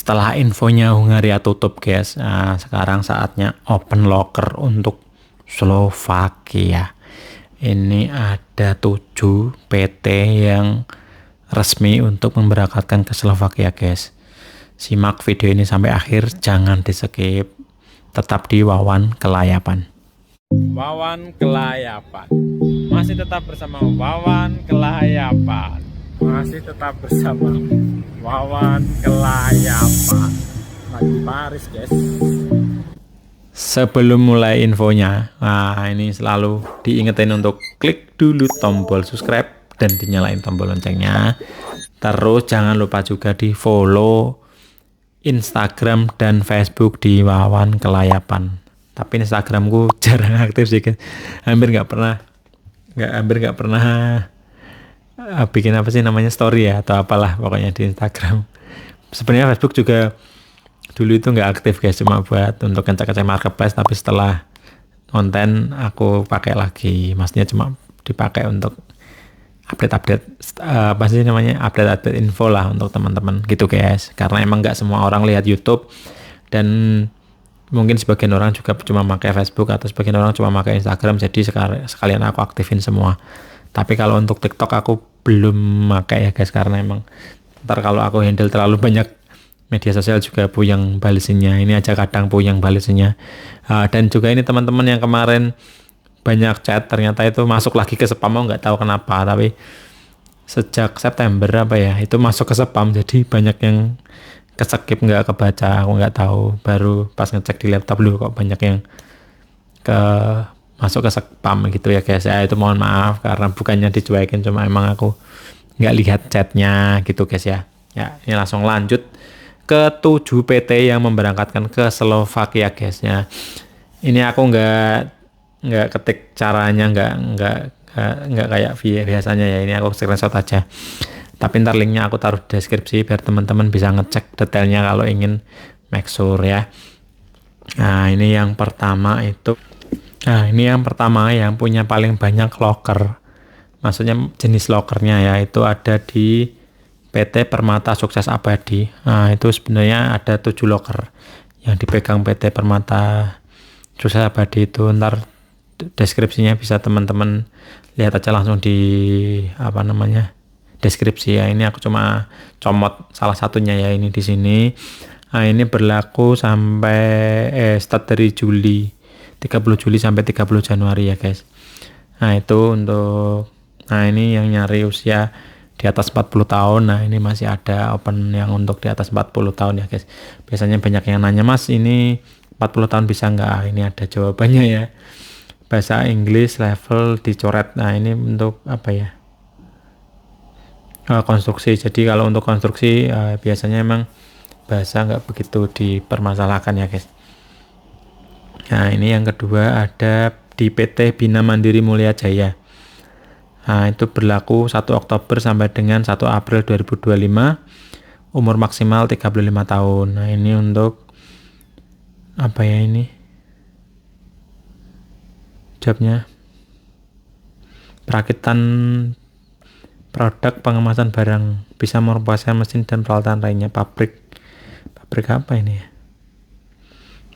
Setelah infonya Hungaria tutup guys, nah, sekarang saatnya open locker untuk Slovakia. Ini ada 7 PT yang resmi untuk memberangkatkan ke Slovakia guys. Simak video ini sampai akhir, jangan di skip. Tetap di Wawan Kelayapan. Wawan Kelayapan. Masih tetap bersama Wawan Kelayapan. Masih tetap bersama Wawan Kelayapan. Lagi Paris guys. Sebelum mulai infonya, nah ini selalu diingetin untuk klik dulu tombol subscribe dan dinyalain tombol loncengnya. Terus jangan lupa juga di follow Instagram dan Facebook di Wawan Kelayapan. Tapi Instagramku jarang aktif sih guys. Hampir nggak pernah bikin apa sih namanya story ya atau apalah pokoknya di Instagram. Sebenarnya Facebook juga dulu itu nggak aktif guys, cuma buat untuk ngecek-ngecek marketplace, tapi setelah konten aku pakai lagi, maksudnya cuma dipakai untuk update-update apa sih namanya, update-update info lah untuk teman-teman gitu guys, karena emang nggak semua orang lihat YouTube dan mungkin sebagian orang juga cuma pakai Facebook atau sebagian orang cuma pakai Instagram, jadi sekalian aku aktifin semua. Tapi kalau untuk TikTok aku belum pakai ya guys, karena emang ntar kalau aku handle terlalu banyak media sosial juga puyeng balesinnya. Ini aja kadang puyeng balesinnya. Dan juga ini teman-teman yang kemarin banyak chat ternyata itu masuk lagi ke spam, nggak tahu kenapa, tapi sejak September apa ya itu masuk ke spam, jadi banyak yang keskip nggak kebaca. Aku nggak tahu, baru pas ngecek di laptop dulu kok banyak yang masuk ke spam gitu ya guys. Itu mohon maaf karena bukannya dicuekin, cuma emang aku nggak lihat chatnya gitu guys ya. Ya ini langsung lanjut ke 7 PT yang memberangkatkan ke Slovakia guys ya. Ini aku nggak ketik caranya, nggak kayak biasanya ya. Ini aku screenshot aja. Tapi ntar linknya aku taruh di deskripsi biar teman-teman bisa ngecek detailnya kalau ingin make sure ya. Nah ini yang pertama itu. Nah ini yang pertama yang punya paling banyak locker. Maksudnya jenis lockernya ya, itu ada di PT Permata Sukses Abadi. Nah itu sebenarnya ada 7 locker yang dipegang PT Permata Sukses Abadi itu. Ntar deskripsinya bisa teman-teman lihat aja langsung di apa namanya deskripsi ya. Ini aku cuma comot salah satunya ya, ini di sini. Nah ini berlaku sampai start dari 30 Juli sampai 30 Januari ya guys. Nah itu untuk, nah ini yang nyari usia di atas 40 tahun. Nah ini masih ada open yang untuk di atas 40 tahun ya guys. Biasanya banyak yang nanya, mas ini 40 tahun bisa nggak? Ini ada jawabannya ya. Bahasa Inggris level dicoret. Nah ini untuk apa ya, konstruksi. Jadi kalau untuk konstruksi biasanya emang bahasa nggak begitu dipermasalahkan ya guys. Nah ini yang kedua ada di PT Bina Mandiri Mulia Jaya. Nah itu berlaku 1 Oktober sampai dengan 1 April 2025, umur maksimal 35 tahun. Nah ini untuk apa ya, ini jobnya perakitan produk pengemasan barang, bisa merobohkan mesin dan peralatan lainnya. Pabrik apa ini ya?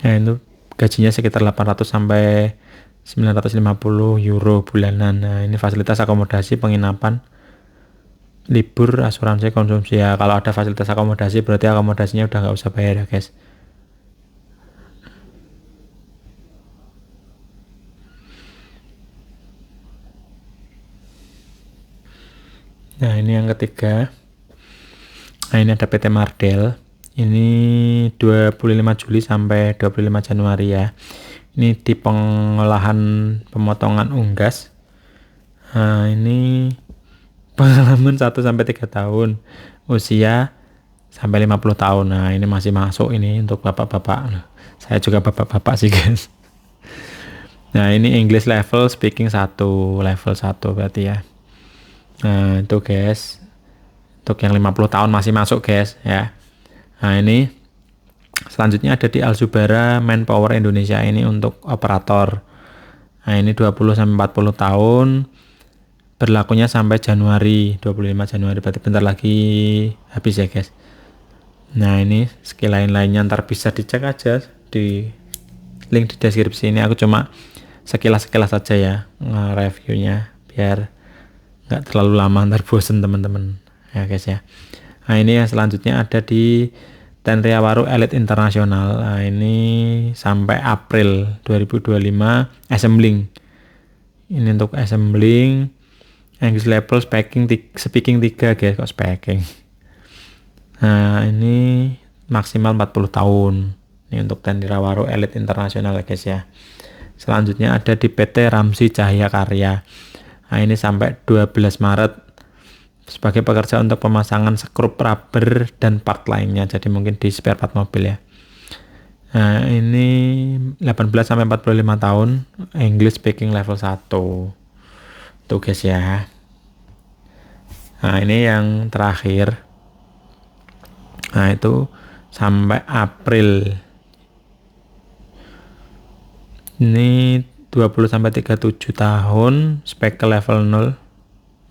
Nah itu gajinya sekitar 800 sampai 950 euro bulanan. Nah ini fasilitas akomodasi, penginapan, libur, asuransi konsumsi ya. Kalau ada fasilitas akomodasi berarti akomodasinya udah nggak usah bayar ya guys. Nah ini yang ketiga. Nah ini ada PT Mardel. Ini 25 Juli sampai 25 Januari ya. Ini di pengolahan pemotongan unggas. Nah ini pengalaman 1 sampai 3 tahun, usia sampai 50 tahun. Nah ini masih masuk ini untuk bapak-bapak. Saya juga bapak-bapak sih guys. Nah ini English level speaking 1, level 1 berarti ya. Nah itu guys, untuk yang 50 tahun masih masuk guys ya. Nah ini selanjutnya ada di Alzubara Manpower Indonesia, ini untuk operator. Nah ini 20 sampai 40 tahun, berlakunya sampai Januari, 25 Januari, berarti bentar lagi habis ya guys. Nah ini skill lain-lainnya ntar bisa dicek aja di link di deskripsi ini. Aku cuma sekilas-sekilas saja ya reviewnya biar nggak terlalu lama ntar bosen teman-teman ya guys ya. Nah ini yang selanjutnya ada di Tenria Waru Elite Internasional. Nah ini sampai April 2025 assembling. Ini untuk assembling English level speaking 3 guys, kok speaking. Nah ini maksimal 40 tahun. Ini untuk Tenria Waru Elite Internasional guys ya. Selanjutnya ada di PT Ramsi Cahya Karya. Nah ini sampai 12 Maret sebagai pekerja untuk pemasangan skrup rubber dan part lainnya. Jadi mungkin di spare part mobil ya. Nah ini 18 sampai 45 tahun, English speaking level 1. Tuh guys ya. Nah ini yang terakhir. Nah itu sampai April. Ini 20 sampai 37 tahun, spek ke level 0.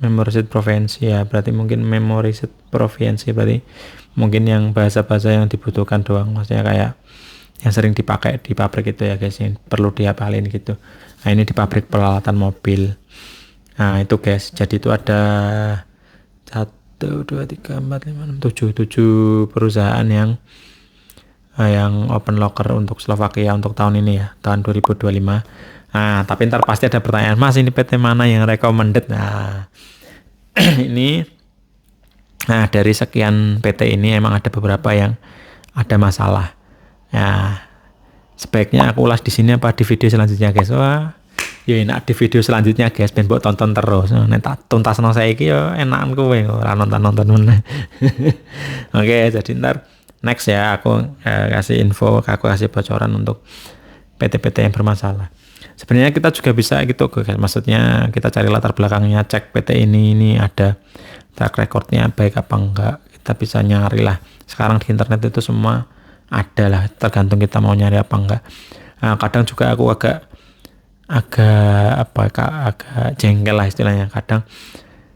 Memory set provinsi ya, berarti mungkin memory set provinsi berarti mungkin yang bahasa-bahasa yang dibutuhkan doang, maksudnya kayak yang sering dipakai di pabrik itu ya guys, yang perlu dihafalin gitu. Nah ini di pabrik peralatan mobil. Nah itu guys, jadi itu ada 1, 2, 3, 4, 5, 6, 7 perusahaan yang open locker untuk Slovakia untuk tahun ini ya, tahun 2025. Nah, tapi ntar pasti ada pertanyaan, Mas ini PT mana yang recommended? Nah, ini dari sekian PT ini emang ada beberapa yang ada masalah. Nah, sebaiknya aku ulas di sini apa di video selanjutnya guys. Wah, ya enak di video selanjutnya guys, ben mbok tonton terus. Nek tak tuntasno saiki ya enakan kowe ora nonton meneh. Oke, jadi ntar next ya aku kasih info, aku kasih bocoran untuk PT-PT yang bermasalah. Sebenarnya kita juga bisa gitu guys, maksudnya kita cari latar belakangnya, cek PT ini ada track recordnya baik apa enggak, kita bisa nyari lah. Sekarang di internet itu semua ada lah, tergantung kita mau nyari apa enggak. Nah, kadang juga aku agak jengkel lah istilahnya, kadang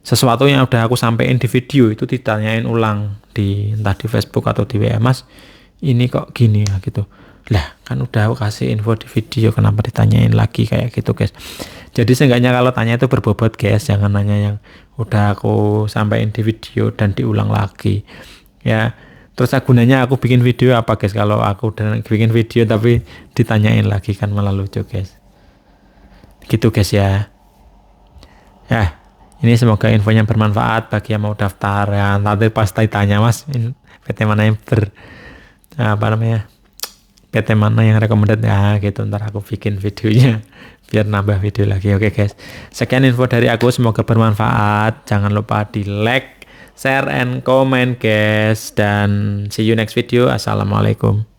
sesuatu yang udah aku sampein di video itu ditanyain ulang entah di Facebook atau di WA, Mas ini kok gini ya gitu lah, kan udah aku kasih info di video, kenapa ditanyain lagi kayak gitu guys. Jadi seenggaknya kalau tanya itu berbobot guys, jangan nanya yang udah aku sampein di video dan diulang lagi ya. Terus gunanya aku bikin video apa guys kalau aku udah bikin video tapi ditanyain lagi, kan malah lucu guys gitu guys ya. Ini semoga infonya bermanfaat bagi yang mau daftar ya. Nanti pas tanya, Mas PT mana yang PT mana yang recommended ya gitu, ntar aku bikin videonya biar nambah video lagi. Oke guys, sekian info dari aku, semoga bermanfaat. Jangan lupa di like, share, and comment guys, dan see you next video. Assalamualaikum.